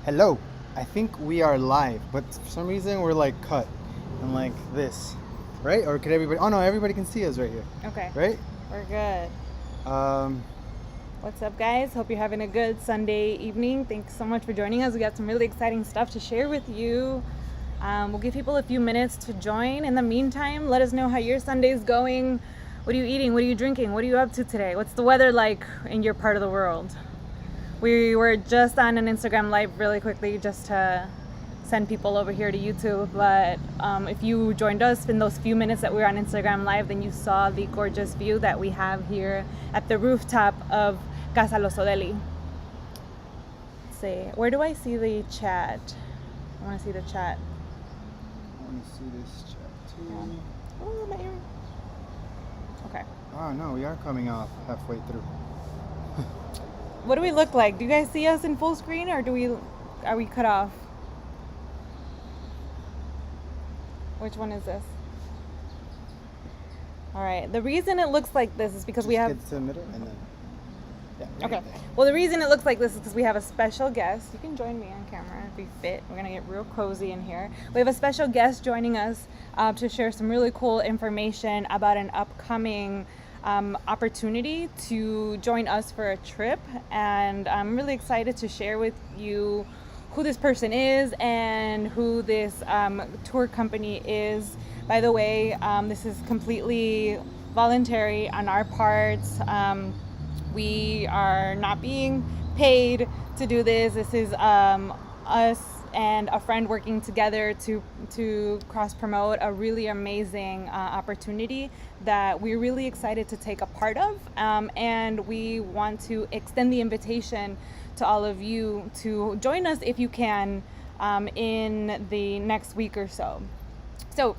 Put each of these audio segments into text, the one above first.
Hello. I think we are live, but for some reason we're like cut and like this, right? Or could everybody? Oh no, everybody can see us right here. Okay. Right? We're good. Um, What's up, guys? Hope you're having a good Sunday evening. Thanks so much for joining us. We got some really exciting stuff to share with you. We'll give people a few minutes to join. In the meantime, let us know how your Sunday's going. What are you eating? What are you drinking? What are you up to today? What's the weather like in your part of the world? We were just on an Instagram live really quickly just to send people over here to YouTube. But if you joined us in those few minutes that we were on Instagram live, then you saw the gorgeous view that we have here at the rooftop of Losodeli. Let's see, where do I see the chat? I want to see the chat. I want to see this chat too. Oh, my ear. Okay. Oh no, we are coming off halfway through. What do we look like? Do you guys see us in full screen, or are we cut off? Which one is this? All right. The reason it looks like this is because we have. Get to the middle and then. Yeah. Okay. Well, the reason it looks like this is because we have a special guest. You can join me on camera if you fit. We're gonna get real cozy in here. We have a special guest joining us to share some really cool information about an upcoming opportunity to join us for a trip, and I'm really excited to share with you who this person is and who this tour company is. By the way, this is completely voluntary on our parts. We are not being paid to do this. This is us and a friend working together to cross promote a really amazing opportunity that we're really excited to take a part of, and we want to extend the invitation to all of you to join us if you can in the next week or so. So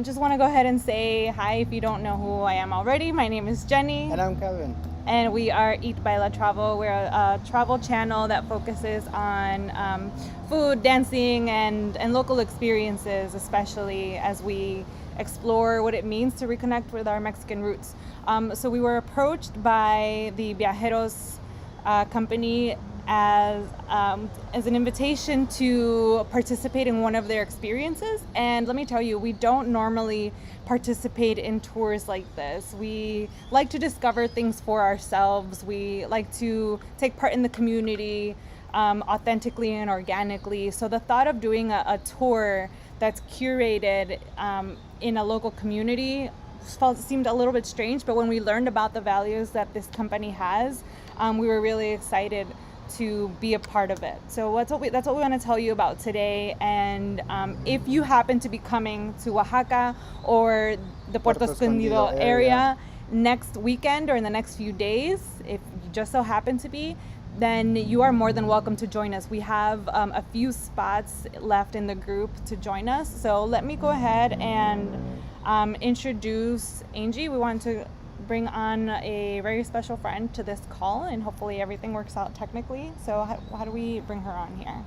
just want to go ahead and say hi if you don't know who I am already. My name is Jenny. And I'm Kevin. And we are Eat Baila Travel. We're a travel channel that focuses on food, dancing, and local experiences, especially as we explore what it means to reconnect with our Mexican roots. So we were approached by the Viajeros company as an invitation to participate in one of their experiences. And let me tell you, we don't normally participate in tours like this. We like to discover things for ourselves. We like to take part in the community authentically and organically. So the thought of doing a tour that's curated in a local community seemed a little bit strange, but when we learned about the values that this company has, we were really excited to be a part of it. So that's what we want to tell you about today. And if you happen to be coming to Oaxaca or the Puerto Escondido area next weekend or in the next few days, if you just so happen to be, then you are more than welcome to join us. We have a few spots left in the group to join us. So let me go ahead and introduce Angie. We want to bring on a very special friend to this call, and hopefully everything works out technically. So how do we bring her on here?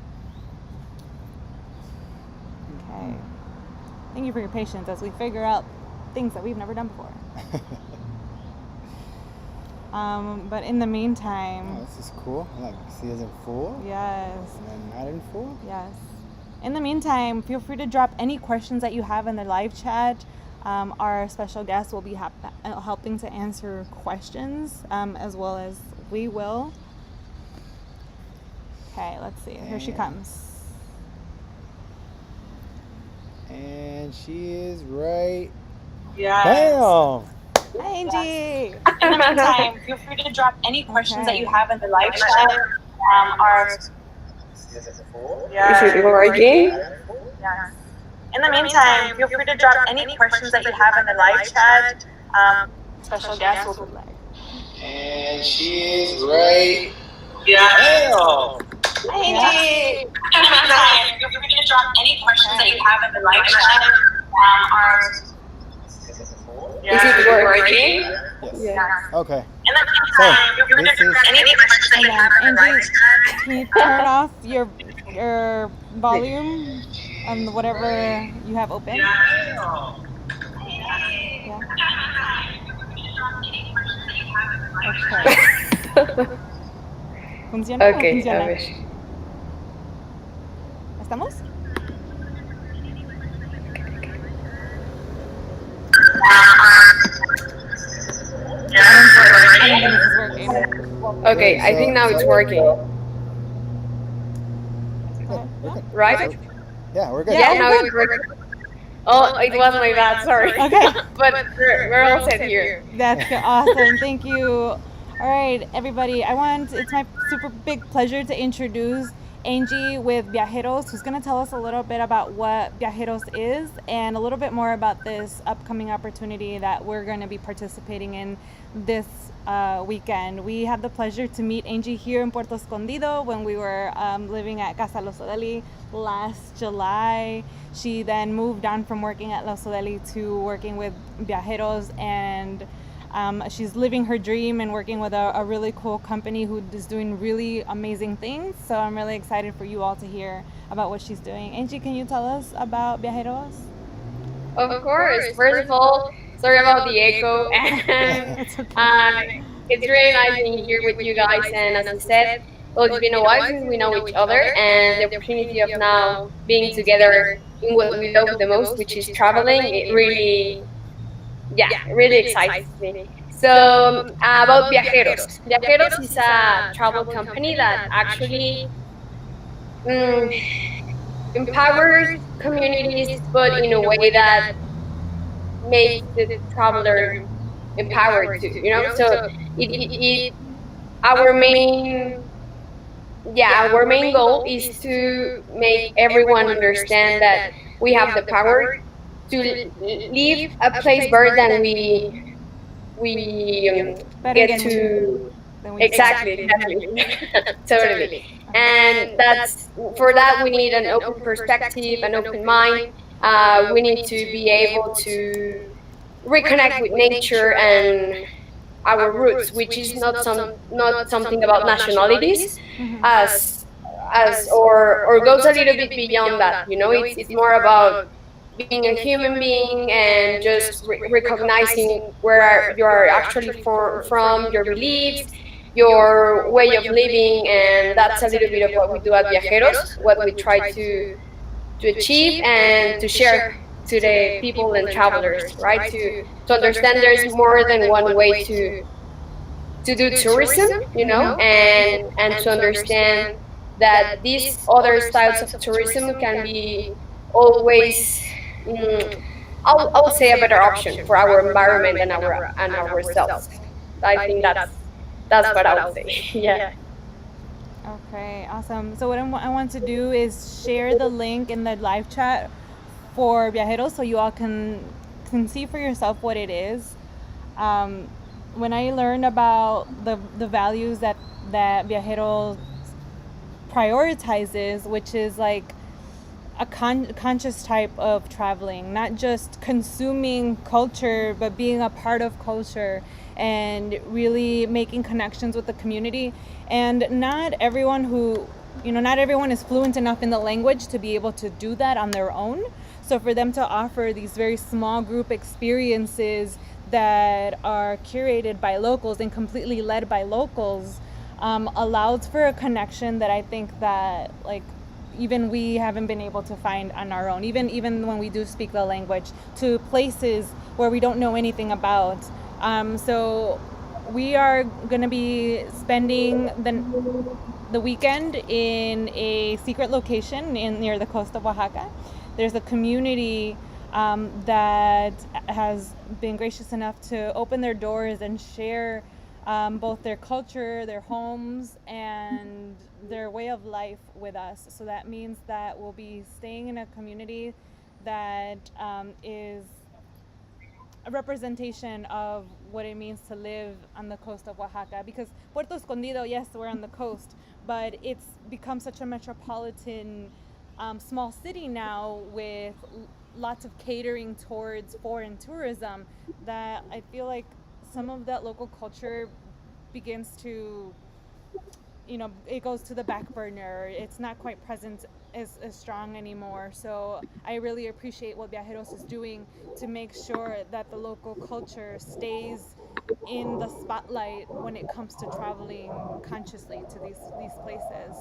Okay. Thank you for your patience as we figure out things that we've never done before. But in the meantime... Oh, this is cool. Like, see us in full? Yes. And then not in full? Yes. In the meantime, feel free to drop any questions that you have in the live chat. Our special guest will be helping to answer questions as well as we will. Okay, let's see. Here she comes. And she is right. Yeah. Bam! Hi, Angie. In the meantime, feel free to drop any questions that you have in the live chat. Our Is it working? yeah. In the meantime, feel free to drop any questions that you have in the live chat. Special guest will be like. And she is right. Yeah. Bam! Hi, In the meantime, feel free to drop any questions that you have in the live chat. Is it working? Yes. Okay. In the meantime, feel free to drop any questions that you have in the live chat. Can you turn off your volume and whatever you have open? Yeah. Okay. ¿Funciona? Okay, ¿Funciona? a ver. ¿Estamos? I don't think this is working. Okay, I think now it's working. We're good. Right? Yeah, we're good. Yeah, now it's working. Oh, it was my bad, sorry. Okay. But we're all set here. That's awesome. Thank you. All right, everybody. It's my super big pleasure to introduce Angie with Viajeros, who's going to tell us a little bit about what Viajeros is and a little bit more about this upcoming opportunity that we're going to be participating in this weekend. We had the pleasure to meet Angie here in Puerto Escondido when we were living at Casa Losodeli last July. She then moved on from working at Losodeli to working with Viajeros, and she's living her dream and working with a really cool company who is doing really amazing things. So I'm really excited for you all to hear about what she's doing. Angie, can you tell us about Viajeros? Of course. First of all, sorry about the echo. And it's really nice being here with you guys. And as I said, well, it's been a while since we know each other, and the opportunity of now being together in what we love the most, which is traveling, it really excites me. So, about Viajeros. Viajeros is a travel company that actually empowers communities, but in a way that makes the traveler empowered too. So our main goal is to make everyone understand that we have the power to leave a place better than we get to. Exactly. Totally. And that's for that we need an open perspective, an open mind. We need to be able to reconnect with nature and our roots, which is not something about nationalities, or goes a little bit beyond that. It's more about being a human being and just recognizing where you are actually from, your beliefs, your way of living, and that's a little bit of what we do at Viajeros, what we try to achieve and to share to the people and travelers, right? To understand there's more than one way to do tourism, and to understand that these other styles of tourism can be always, I'll say, a better option for our environment and ourselves. I think that's what I would say. Yeah. Okay, awesome. So what I want to do is share the link in the live chat for Viajeros so you all can see for yourself what it is. When I learned about the values that Viajeros prioritizes, which is like a conscious type of traveling, not just consuming culture, but being a part of culture and really making connections with the community. And not everyone is fluent enough in the language to be able to do that on their own. So for them to offer these very small group experiences that are curated by locals and completely led by locals allows for a connection that I think that even we haven't been able to find on our own, even when we do speak the language, to places where we don't know anything about. So we are going to be spending the weekend in a secret location near the coast of Oaxaca. There's a community that has been gracious enough to open their doors and share both their culture, their homes, and their way of life with us. So that means that we'll be staying in a community that is a representation of what it means to live on the coast of Oaxaca. Because Puerto Escondido, yes, we're on the coast, but it's become such a metropolitan small city now with lots of catering towards foreign tourism that I feel like some of that local culture begins to, it goes to the back burner. It's not quite present as strong anymore. So I really appreciate what Viajeros is doing to make sure that the local culture stays in the spotlight when it comes to traveling consciously to these places.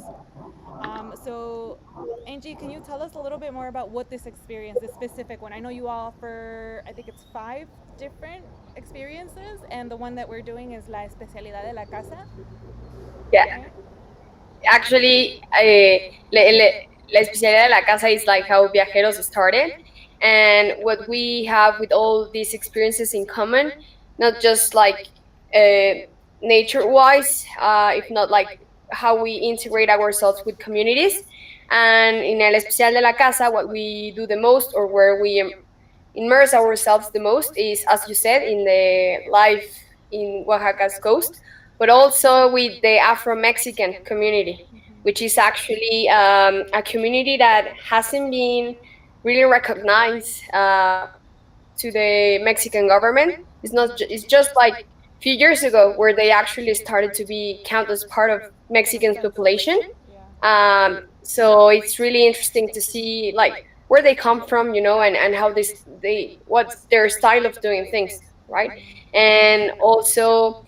So, Angie, can you tell us a little bit more about what this experience, this specific one? I know you offer, I think it's 5 different experiences, and the one that we're doing is La Especialidad de la Casa, Yeah, right? actually, la especialidad de la casa is like how Viajeros started, and what we have with all these experiences in common, not just like uh, nature-wise, if not like how we integrate ourselves with communities. And in El Especial de la Casa, what we do the most, or where we immerse ourselves the most, is, as you said, in the life in Oaxaca's coast, but also with the Afro Mexican community, which is actually a community that hasn't been really recognized to the Mexican government. It's not. It's just like a few years ago where they actually started to be counted as part of Mexican population. So it's really interesting to see like where they come from, and how they what's their style of doing things, right? And also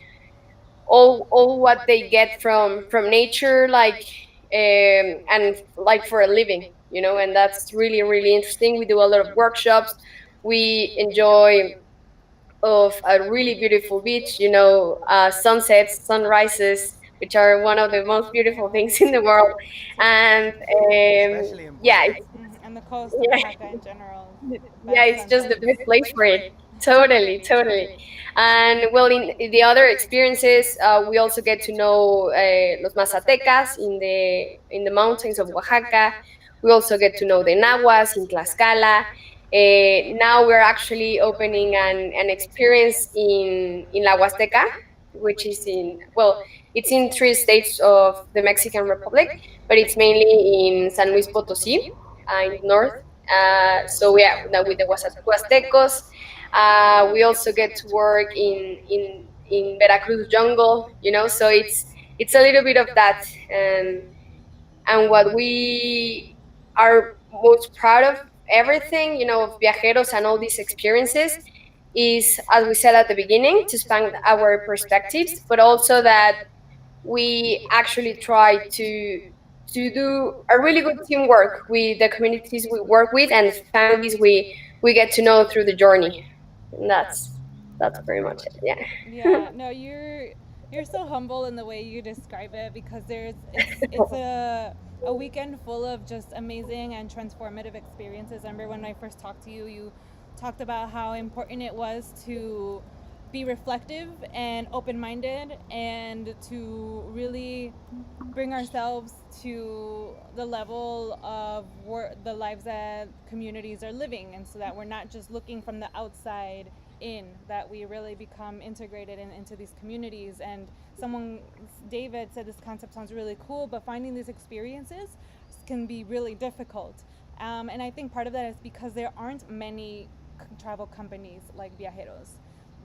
all what they get from nature, like and like for a living, and that's really really interesting. We do a lot of workshops. We enjoy of a really beautiful beach, sunsets, sunrises, which are one of the most beautiful things in the world. And Especially in yeah, Puebla. And the coast of yeah, Oaxaca in general, yeah, best it's just the sunsets. best place for it. Totally, totally. And well, in the other experiences, we also get to know los Mazatecas in the mountains of Oaxaca. We also get to know the Nahuas in Tlaxcala. Now we're actually opening an experience in La Huasteca, which is it's in 3 states of the Mexican Republic, but it's mainly in San Luis Potosí, in the north. So we are now with the Huastecos. We also get to work in Veracruz jungle, so it's a little bit of that. And what we are most proud of everything, of Viajeros and all these experiences, is, as we said at the beginning, to expand our perspectives, but also that we actually try to do a really good teamwork with the communities we work with and the families we get to know through the journey. And that's pretty much it. Yeah. Yeah, no, you're so humble in the way you describe it, because it's a weekend full of just amazing and transformative experiences. I remember when I first talked to you, you talked about how important it was to be reflective and open-minded, and to really bring ourselves to the level of the lives that communities are living, and so that we're not just looking from the outside in, that we really become integrated into these communities. And David said, this concept sounds really cool, but finding these experiences can be really difficult. And I think part of that is because there aren't many travel companies like Viajeros.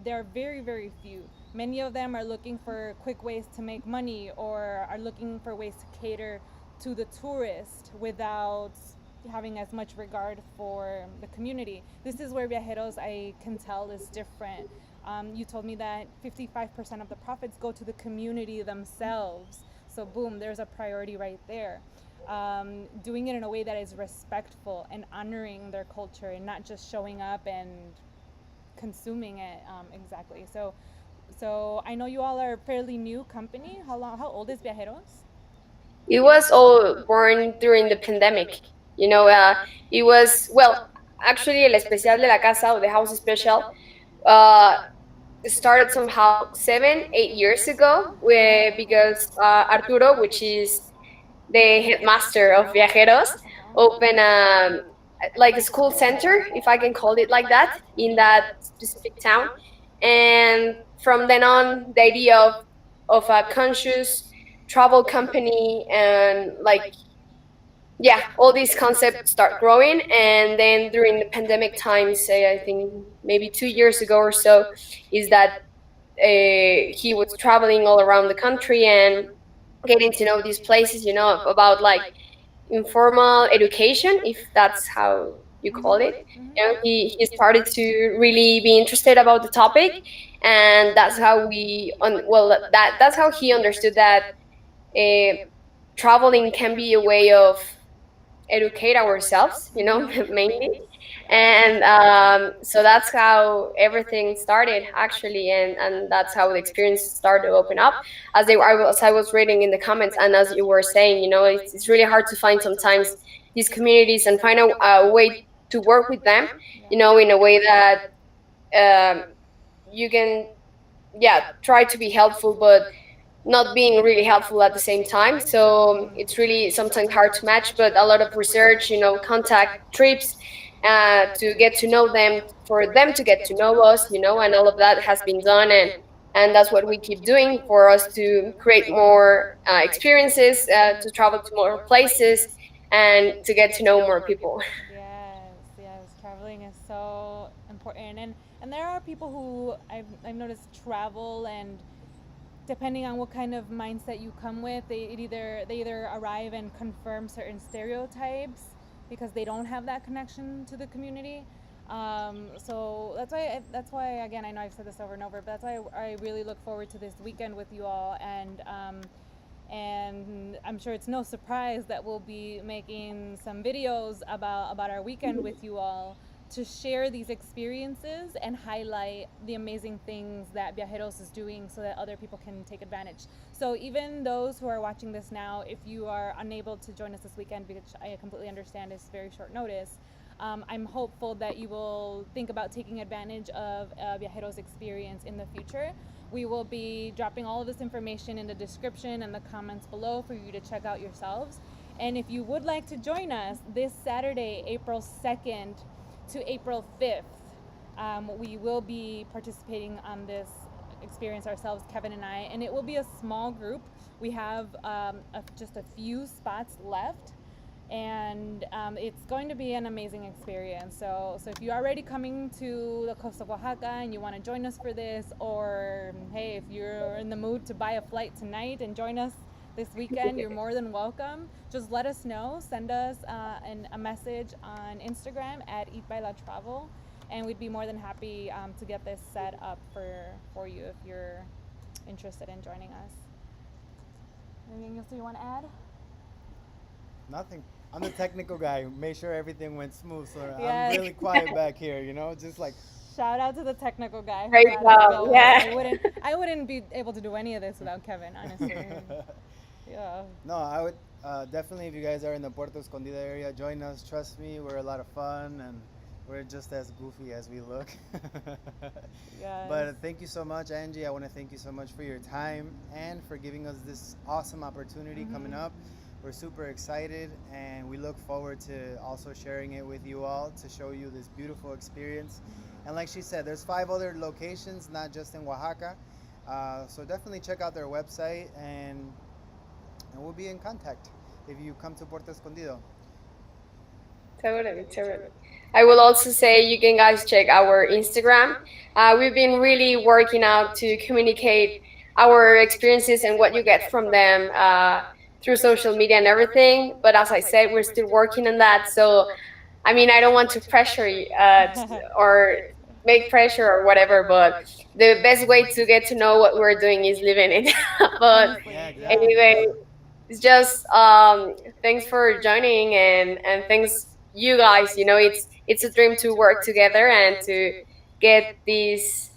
There are very, very few. Many of them are looking for quick ways to make money, or are looking for ways to cater to the tourist without having as much regard for the community. This is where Viajeros, I can tell, is different. You told me that 55% of the profits go to the community themselves. So, boom, there's a priority right there. Doing it in a way that is respectful and honoring their culture, and not just showing up and consuming it exactly. So I know you all are a fairly new company. How old is Viajeros? It was all born during the pandemic. It was, well, actually, El Especial de la Casa, or the House Special, uh, started somehow 7, 8 years ago, because Arturo, which is the headmaster of Viajeros, opened like a school center, if I can call it like that, in that specific town. And from then on, the idea of a conscious travel company, and like, yeah, all these concepts start growing. And then during the pandemic times, I think maybe 2 years ago or so, is that he was traveling all around the country and getting to know these places, about like informal education, if that's how you call it. He started to really be interested about the topic, and that's how that's how he understood that uh, traveling can be a way of educate ourselves, mainly. And so that's how everything started, actually, and that's how the experience started to open up. As I was reading in the comments, and as you were saying, it's really hard to find sometimes these communities and find a way to work with them, in a way that um, you can, yeah, try to be helpful, but not being really helpful at the same time. So it's really sometimes hard to match, but a lot of research, contact trips to get to know them, for them to get to know us, and all of that has been done. And that's what we keep doing for us to create more experiences, to travel to more places, and to get to know more people. Yes, yes, traveling is so important, and there are people who I've noticed travel, and depending on what kind of mindset you come with, they either arrive and confirm certain stereotypes because they don't have that connection to the community. So that's why again, I know I've said this over and over, but that's why I really look forward to this weekend with you all, and I'm sure it's no surprise that we'll be making some videos about our weekend with you all, to share these experiences and highlight the amazing things that Viajeros is doing so that other people can take advantage. So even those who are watching this now, if you are unable to join us this weekend, because I completely understand it's very short notice, I'm hopeful that you will think about taking advantage of Viajeros experience in the future. We will be dropping all of this information in the description and the comments below for you to check out yourselves. And if you would like to join us this Saturday, April 2nd to April 5th, we will be participating on this experience ourselves, Kevin and I, and it will be a small group. We have just a few spots left, and it's going to be an amazing experience. So if you're already coming to the coast of Oaxaca and you want to join us for this, or hey, if you're in the mood to buy a flight tonight and join us this weekend, you're more than welcome. Just let us know. Send us a message on Instagram at Baila Travel, and we'd be more than happy to get this set up for you if you're interested in joining us. Anything else you want to add? Nothing. I'm the technical guy. Made sure everything went smooth, so Yes. I'm really quiet back here. Just like. Shout out to the technical guy who Great got us job, going. yeah. I wouldn't be able to do any of this without Kevin, honestly. Yeah. No, I would definitely, if you guys are in the Puerto Escondido area, join us. Trust me, we're a lot of fun, and we're just as goofy as we look. Yes. But thank you so much, Angie. I want to thank you so much for your time and for giving us this awesome opportunity coming up. We're super excited, and we look forward to also sharing it with you all to show you this beautiful experience. And like she said, there's 5 other locations, not just in Oaxaca. So definitely check out their website, and we'll be in contact if you come to Puerto Escondido. Totally. I will also say you can guys check our Instagram. We've been really working out to communicate our experiences and what you get from them through social media and everything. But as I said, we're still working on that. So, I mean, I don't want to pressure you or make pressure or whatever, but the best way to get to know what we're doing is living it. But Yeah, exactly. anyway, it's just thanks for joining, and thanks you guys. It's a dream to work together and to get these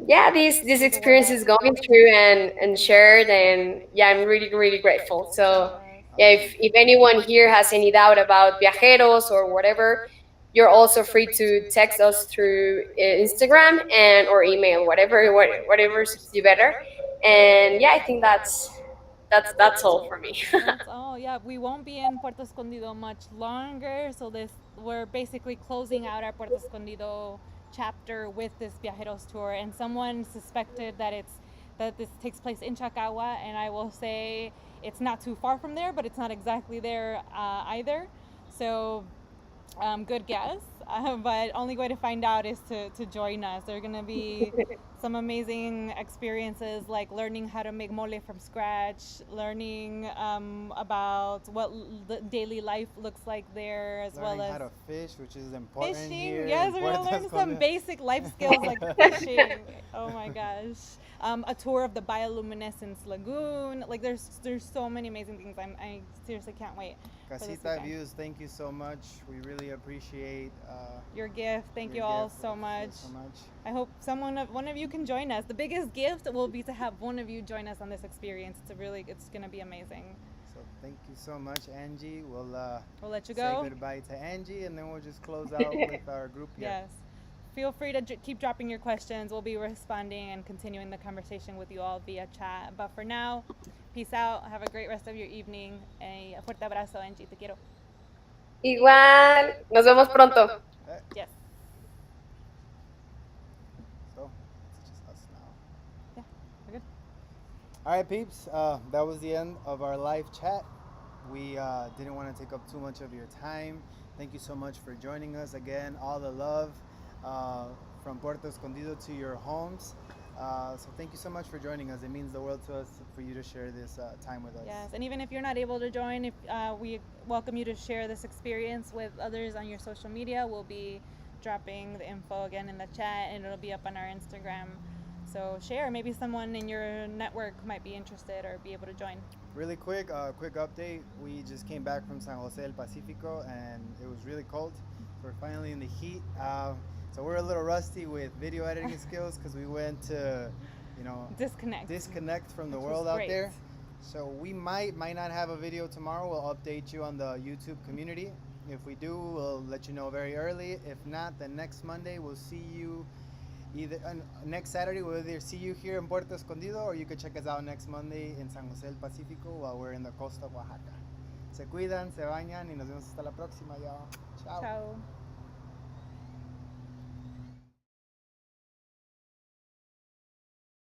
experiences going through and shared. And yeah, I'm really really grateful. So yeah, if anyone here has any doubt about Viajeros or whatever, you're also free to text us through Instagram and or email, whatever suits you better. And yeah, I think that's all for me. That's all. Yeah, we won't be in Puerto Escondido much longer. So we're basically closing out our Puerto Escondido chapter with this Viajeros tour. And someone suspected that this takes place in Chacahua, and I will say it's not too far from there, but it's not exactly there either. So good guess. But only way to find out is to join us. There are going to be some amazing experiences like learning how to make mole from scratch, learning about what the daily life looks like there, as Learning well as how to fish, which is important fishing. here. Yes, in we're Puerto gonna learn some Escondido. basic life skills like fishing. Oh my gosh. A tour of the Bioluminescence lagoon. Like there's so many amazing things. I seriously can't wait. for this Casita weekend. Views, thank you so much. We really appreciate Your gift. Thank you your all gift so much. so much. I hope one of you can join us. The biggest gift will be to have one of you join us on this experience. It's gonna be amazing. So thank you so much, Angie. We'll We'll let you say go. goodbye to Angie, and then we'll just close out with our group here. Yes. Feel free to keep dropping your questions. We'll be responding and continuing the conversation with you all via chat. But for now, peace out. Have a great rest of your evening. A fuerte abrazo, Angie. Te quiero. Igual, nos vemos pronto. Yes. So it's just us now. Yeah, we're good. All right, peeps. That was the end of our live chat. We didn't want to take up too much of your time. Thank you so much for joining us again. All the love from Puerto Escondido to your homes. So thank you so much for joining us. It means the world to us for you to share this time with us. Yes, and even if you're not able to join, we welcome you to share this experience with others on your social media. We'll be dropping the info again in the chat, and it'll be up on our Instagram. So share. Maybe someone in your network might be interested or be able to join. Really quick update. We just came back from San Jose del Pacifico, and it was really cold. We're finally in the heat. So we're a little rusty with video editing skills because we went to, disconnect from the Which world was out great. there. So we might not have a video tomorrow. We'll update you on the YouTube community. If we do, we'll let you know very early. If not, then next Monday we'll see you. Next Saturday we'll either see you here in Puerto Escondido, or you can check us out next Monday in San Jose del Pacifico while we're in the coast of Oaxaca. Se cuidan, se bañan y nos vemos hasta la próxima, y'all. Ciao. Ciao.